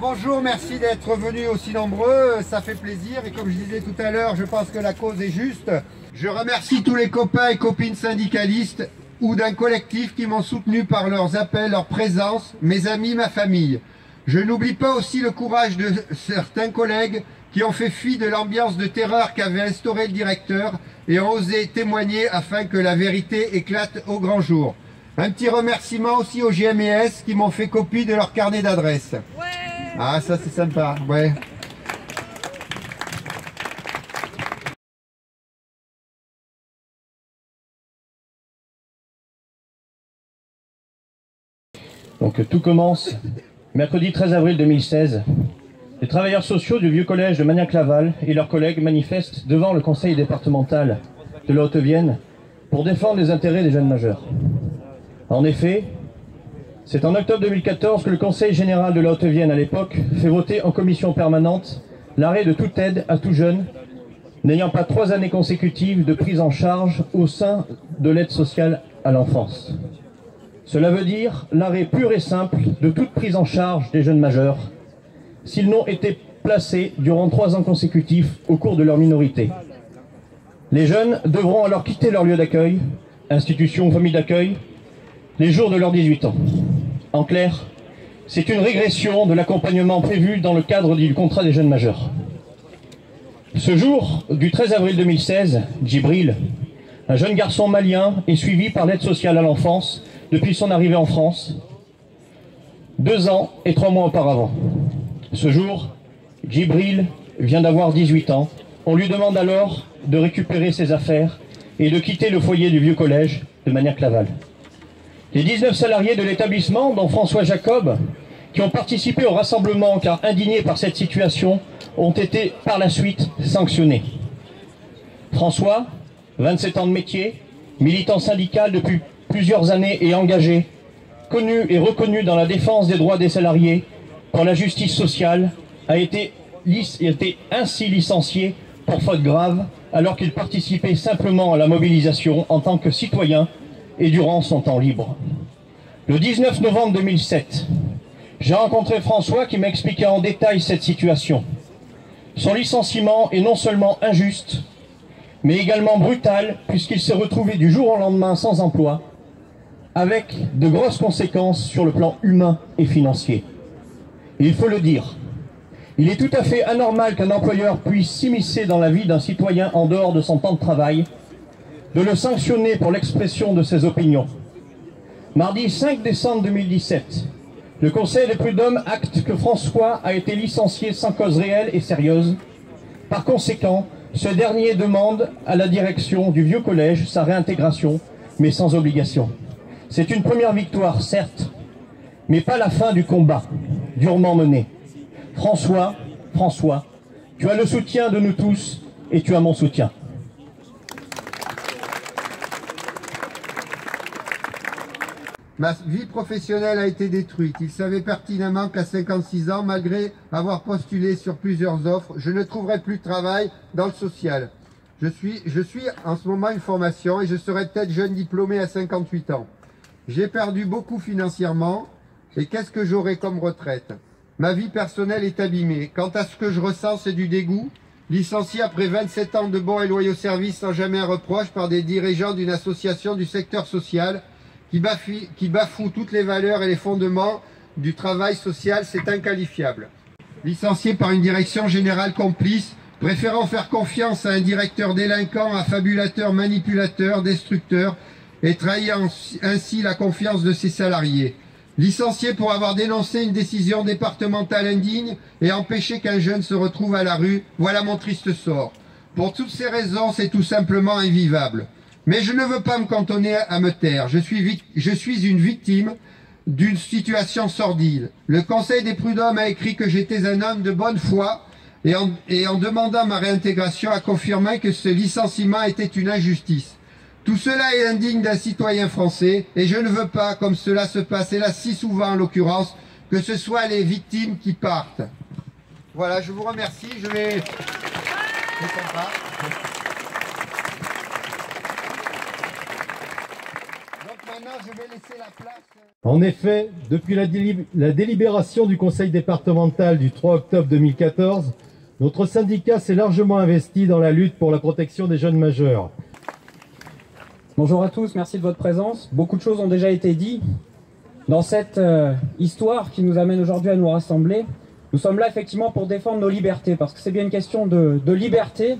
Bonjour, merci d'être venus aussi nombreux, ça fait plaisir et comme je disais tout à l'heure, je pense que la cause est juste. Je remercie tous les copains et copines syndicalistes ou d'un collectif qui m'ont soutenu par leurs appels, leur présence, mes amis, ma famille. Je n'oublie pas aussi le courage de certains collègues qui ont fait fi de l'ambiance de terreur qu'avait instauré le directeur et ont osé témoigner afin que la vérité éclate au grand jour. Un petit remerciement aussi aux GMES qui m'ont fait copie de leur carnet d'adresses. Ouais. Ah, ça c'est sympa, ouais. Donc tout commence mercredi 13 avril 2016. Les travailleurs sociaux du vieux collège de Magnac-Laval et leurs collègues manifestent devant le conseil départemental de la Haute-Vienne pour défendre les intérêts des jeunes majeurs. En effet, c'est en octobre 2014 que le conseil général de la Haute-Vienne à l'époque fait voter en commission permanente l'arrêt de toute aide à tout jeune n'ayant pas 3 années consécutives de prise en charge au sein de l'aide sociale à l'enfance. Cela veut dire l'arrêt pur et simple de toute prise en charge des jeunes majeurs s'ils n'ont été placés durant 3 ans consécutifs au cours de leur minorité. Les jeunes devront alors quitter leur lieu d'accueil, institution ou famille d'accueil, les jours de leurs 18 ans. En clair, c'est une régression de l'accompagnement prévu dans le cadre du contrat des jeunes majeurs. Ce jour du 13 avril 2016, Djibril, un jeune garçon malien, est suivi par l'aide sociale à l'enfance depuis son arrivée en France, 2 ans et 3 mois auparavant. Ce jour, Djibril vient d'avoir 18 ans. On lui demande alors de récupérer ses affaires et de quitter le foyer du vieux collège de Magnac-Laval. Les 19 salariés de l'établissement, dont François Jacob, qui ont participé au rassemblement car indignés par cette situation, ont été par la suite sanctionnés. François, 27 ans de métier, militant syndical depuis plusieurs années et engagé, connu et reconnu dans la défense des droits des salariés pour la justice sociale, a été ainsi licencié pour faute grave alors qu'il participait simplement à la mobilisation en tant que citoyen et durant son temps libre. Le 19 novembre 2007, j'ai rencontré François qui m'a expliqué en détail cette situation. Son licenciement est non seulement injuste, mais également brutal puisqu'il s'est retrouvé du jour au lendemain sans emploi, avec de grosses conséquences sur le plan humain et financier. Et il faut le dire, il est tout à fait anormal qu'un employeur puisse s'immiscer dans la vie d'un citoyen en dehors de son temps de travail, de le sanctionner pour l'expression de ses opinions. Mardi 5 décembre 2017, le Conseil des prud'hommes acte que François a été licencié sans cause réelle et sérieuse. Par conséquent, ce dernier demande à la direction du vieux collège sa réintégration, mais sans obligation. C'est une première victoire, certes, mais pas la fin du combat, durement mené. François, tu as le soutien de nous tous et tu as mon soutien. Ma vie professionnelle a été détruite. Il savait pertinemment qu'à 56 ans, malgré avoir postulé sur plusieurs offres, je ne trouverai plus de travail dans le social. Je suis en ce moment une formation et je serai peut-être jeune diplômé à 58 ans. J'ai perdu beaucoup financièrement et qu'est-ce que j'aurai comme retraite? Ma vie personnelle est abîmée. Quant à ce que je ressens, c'est du dégoût. Licencié après 27 ans de bons et loyaux services sans jamais un reproche par des dirigeants d'une association du secteur social qui bafoue toutes les valeurs et les fondements du travail social, c'est inqualifiable. Licencié par une direction générale complice, préférant faire confiance à un directeur délinquant, affabulateur, manipulateur, destructeur, et trahir ainsi la confiance de ses salariés. Licencié pour avoir dénoncé une décision départementale indigne et empêché qu'un jeune se retrouve à la rue, voilà mon triste sort. Pour toutes ces raisons, c'est tout simplement invivable. Mais je ne veux pas me cantonner à me taire. Je suis une victime d'une situation sordide. Le Conseil des prud'hommes a écrit que j'étais un homme de bonne foi et en demandant ma réintégration a confirmé que ce licenciement était une injustice. Tout cela est indigne d'un citoyen français et je ne veux pas, comme cela se passe hélas si souvent en l'occurrence, que ce soit les victimes qui partent. Voilà, je vous remercie. Je vais... Donc maintenant, je vais laisser la place. En effet, depuis la délibération du Conseil départemental du 3 octobre 2014, notre syndicat s'est largement investi dans la lutte pour la protection des jeunes majeurs. Bonjour à tous, merci de votre présence. Beaucoup de choses ont déjà été dites. Dans cette histoire qui nous amène aujourd'hui à nous rassembler, nous sommes là effectivement pour défendre nos libertés, parce que c'est bien une question de liberté,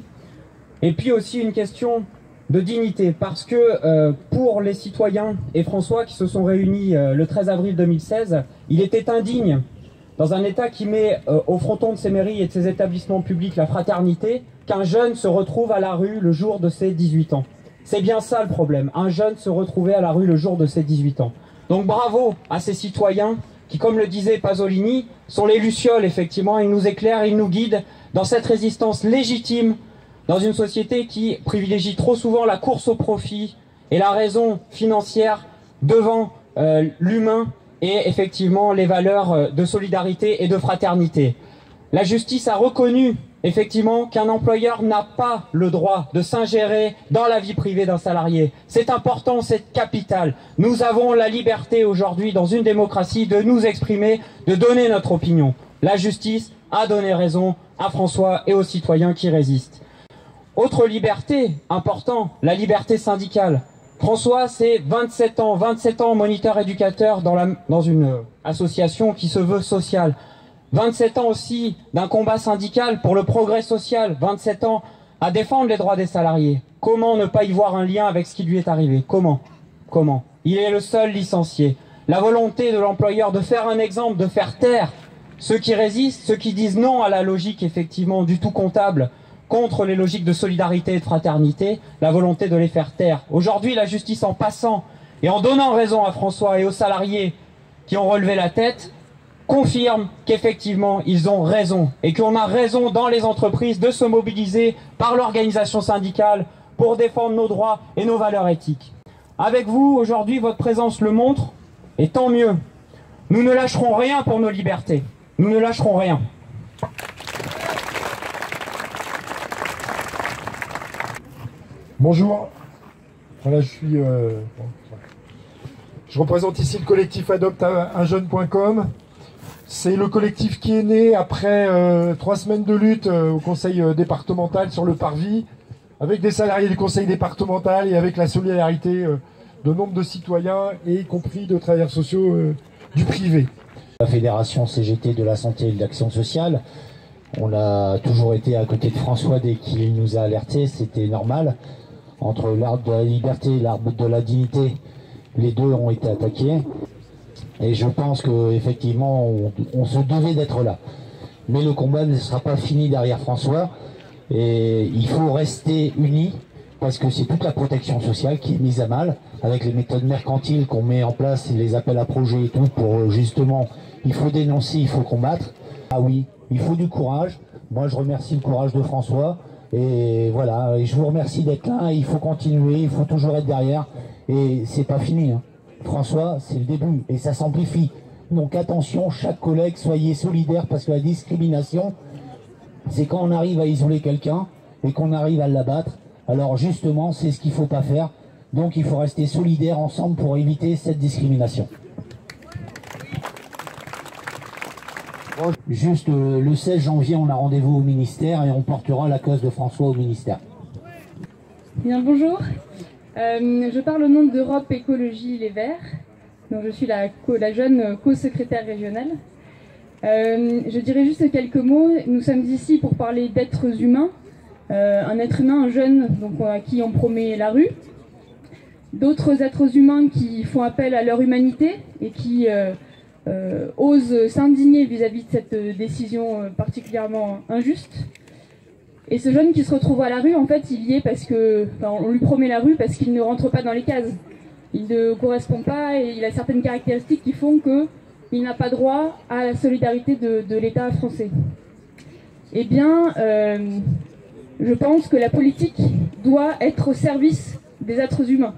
et puis aussi une question de dignité, parce que pour les citoyens et François qui se sont réunis le 13 avril 2016, il était indigne, dans un État qui met au fronton de ses mairies et de ses établissements publics la fraternité, qu'un jeune se retrouve à la rue le jour de ses 18 ans. C'est bien ça le problème, un jeune se retrouver à la rue le jour de ses 18 ans. Donc bravo à ces citoyens qui, comme le disait Pasolini, sont les lucioles effectivement, ils nous éclairent, ils nous guident dans cette résistance légitime dans une société qui privilégie trop souvent la course au profit et la raison financière devant l'humain et effectivement les valeurs de solidarité et de fraternité. La justice a reconnu effectivement qu'un employeur n'a pas le droit de s'ingérer dans la vie privée d'un salarié. C'est important, c'est capital. Nous avons la liberté aujourd'hui dans une démocratie de nous exprimer, de donner notre opinion. La justice a donné raison à François et aux citoyens qui résistent. Autre liberté importante, la liberté syndicale. François, c'est 27 ans moniteur éducateur dans une association qui se veut sociale. 27 ans aussi d'un combat syndical pour le progrès social, 27 ans à défendre les droits des salariés. Comment ne pas y voir un lien avec ce qui lui est arrivé? Comment? Il est le seul licencié. La volonté de l'employeur de faire un exemple, de faire taire ceux qui résistent, ceux qui disent non à la logique effectivement du tout comptable, contre les logiques de solidarité et de fraternité, la volonté de les faire taire. Aujourd'hui, la justice, en passant et en donnant raison à François et aux salariés qui ont relevé la tête, confirme qu'effectivement ils ont raison et qu'on a raison dans les entreprises de se mobiliser par l'organisation syndicale pour défendre nos droits et nos valeurs éthiques. Avec vous, aujourd'hui, votre présence le montre, et tant mieux. Nous ne lâcherons rien pour nos libertés. Nous ne lâcherons rien. Bonjour. Voilà, je représente ici le collectif adopteunjeune.com. C'est le collectif qui est né après 3 semaines de lutte au conseil départemental sur le parvis, avec des salariés du conseil départemental et avec la solidarité de nombre de citoyens, et y compris de travailleurs sociaux du privé. La fédération CGT de la santé et de l'action sociale, on a toujours été à côté de François dès qu'il nous a alertés, c'était normal. Entre l'arbre de la liberté et l'arbre de la dignité, les deux ont été attaqués. Et je pense qu'effectivement, on se devait d'être là. Mais le combat ne sera pas fini derrière François. Et il faut rester unis, parce que c'est toute la protection sociale qui est mise à mal, avec les méthodes mercantiles qu'on met en place, et les appels à projets et tout, pour justement, il faut dénoncer, il faut combattre. Ah oui, il faut du courage. Moi, je remercie le courage de François. Et voilà, et je vous remercie d'être là. Il faut continuer, il faut toujours être derrière. Et c'est pas fini, hein. François, c'est le début et ça s'amplifie. Donc attention, chaque collègue, soyez solidaires, parce que la discrimination, c'est quand on arrive à isoler quelqu'un et qu'on arrive à l'abattre. Alors justement, c'est ce qu'il ne faut pas faire. Donc il faut rester solidaires ensemble pour éviter cette discrimination. Juste le 16 janvier, on a rendez-vous au ministère et on portera la cause de François au ministère. Bien, bonjour. Je parle au nom d'Europe Écologie Les Verts, donc je suis la jeune co-secrétaire régionale. Je dirais juste quelques mots. Nous sommes ici pour parler d'êtres humains. Un être humain, un jeune donc, à qui on promet la rue. D'autres êtres humains qui font appel à leur humanité et qui osent s'indigner vis-à-vis de cette décision particulièrement injuste. Et ce jeune qui se retrouve à la rue, en fait, il y est parce que, enfin, on lui promet la rue parce qu'il ne rentre pas dans les cases. Il ne correspond pas et il a certaines caractéristiques qui font qu'il n'a pas droit à la solidarité de l'État français. Eh bien, je pense que la politique doit être au service des êtres humains.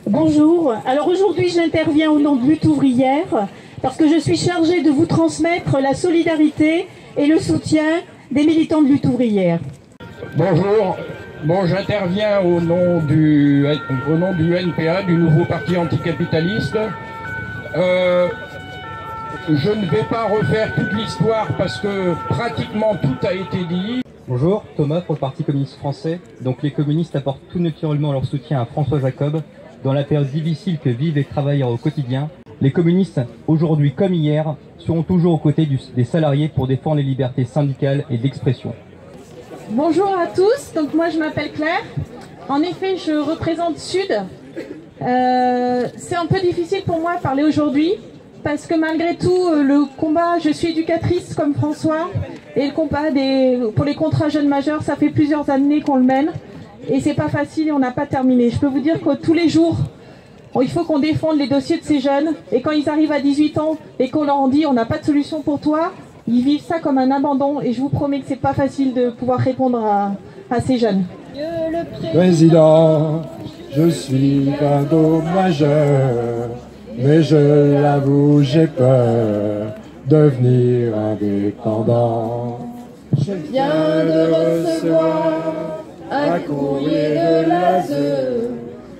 Bonjour, alors aujourd'hui j'interviens au nom de Lutte ouvrière parce que je suis chargée de vous transmettre la solidarité et le soutien des militants de Lutte ouvrière. Bonjour, Bon, j'interviens au nom du NPA, du nouveau parti anticapitaliste. Je ne vais pas refaire toute l'histoire parce que pratiquement tout a été dit. Bonjour, Thomas pour le Parti communiste français. Donc les communistes apportent tout naturellement leur soutien à François Jacob dans la période difficile que vivent les travailleurs au quotidien. Les communistes, aujourd'hui comme hier, seront toujours aux côtés des salariés pour défendre les libertés syndicales et d'expression. Bonjour à tous, donc moi je m'appelle Claire. En effet, je représente Sud. C'est un peu difficile pour moi de parler aujourd'hui parce que malgré tout, le combat, je suis éducatrice comme François et le combat pour les contrats jeunes majeurs, ça fait plusieurs années qu'on le mène et c'est pas facile et on n'a pas terminé. Je peux vous dire que tous les jours, il faut qu'on défende les dossiers de ces jeunes et quand ils arrivent à 18 ans et qu'on leur dit on n'a pas de solution pour toi, ils vivent ça comme un abandon et je vous promets que c'est pas facile de pouvoir répondre à ces jeunes. Président, je suis un dommageur, mais je l'avoue, j'ai peur de devenir indépendant. Je viens de recevoir un courrier de l'ASE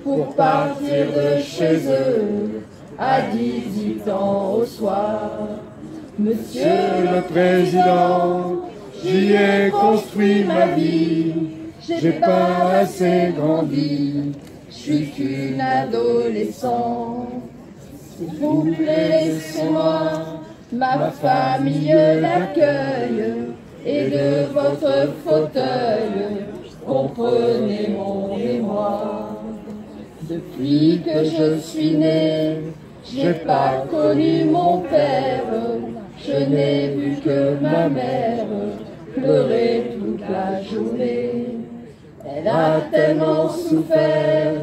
pour partir de chez eux à 18 ans au soir. Monsieur le Président, j'y ai construit ma vie, j'ai pas assez grandi, je suis qu'une adolescente. S'il vous plaît, laissez-moi ma famille d'accueil et de votre fauteuil, comprenez mon émoi. Depuis que je suis née, j'ai pas connu mon père, je n'ai vu que ma mère pleurer toute la journée. Elle a tellement souffert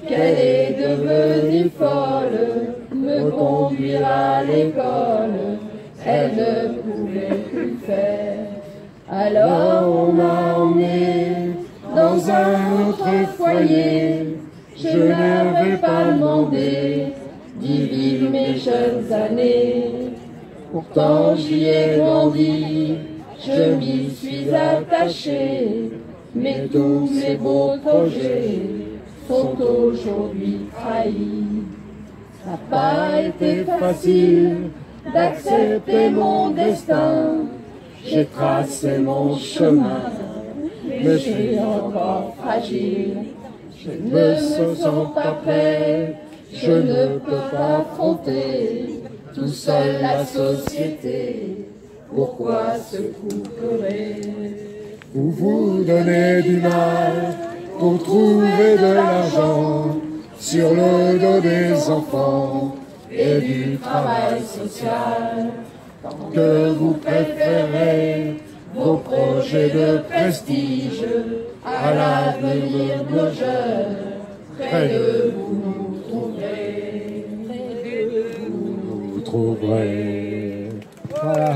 qu'elle est devenue folle, me conduire à l'école, elle ne pouvait plus faire. Alors on m'a emmenée dans un autre foyer, je n'avais pas demandé d'y vivre mes jeunes années. Pourtant j'y ai grandi, je m'y suis attachée, mais tous mes beaux projets sont aujourd'hui trahis. Ça n'a pas été facile d'accepter mon destin, j'ai tracé mon chemin, mais je suis encore fragile. Je ne me sens pas prêt, je ne peux pas affronter tout seul la société. Pourquoi se couperait? Vous vous donnez du mal pour trouver de l'argent sur le dos des enfants et du travail social. Tant que vous préférez vos projets de prestige à l'avenir de nos jeunes, près de vous nous trouverez. Près de vous nous trouverez. Voilà.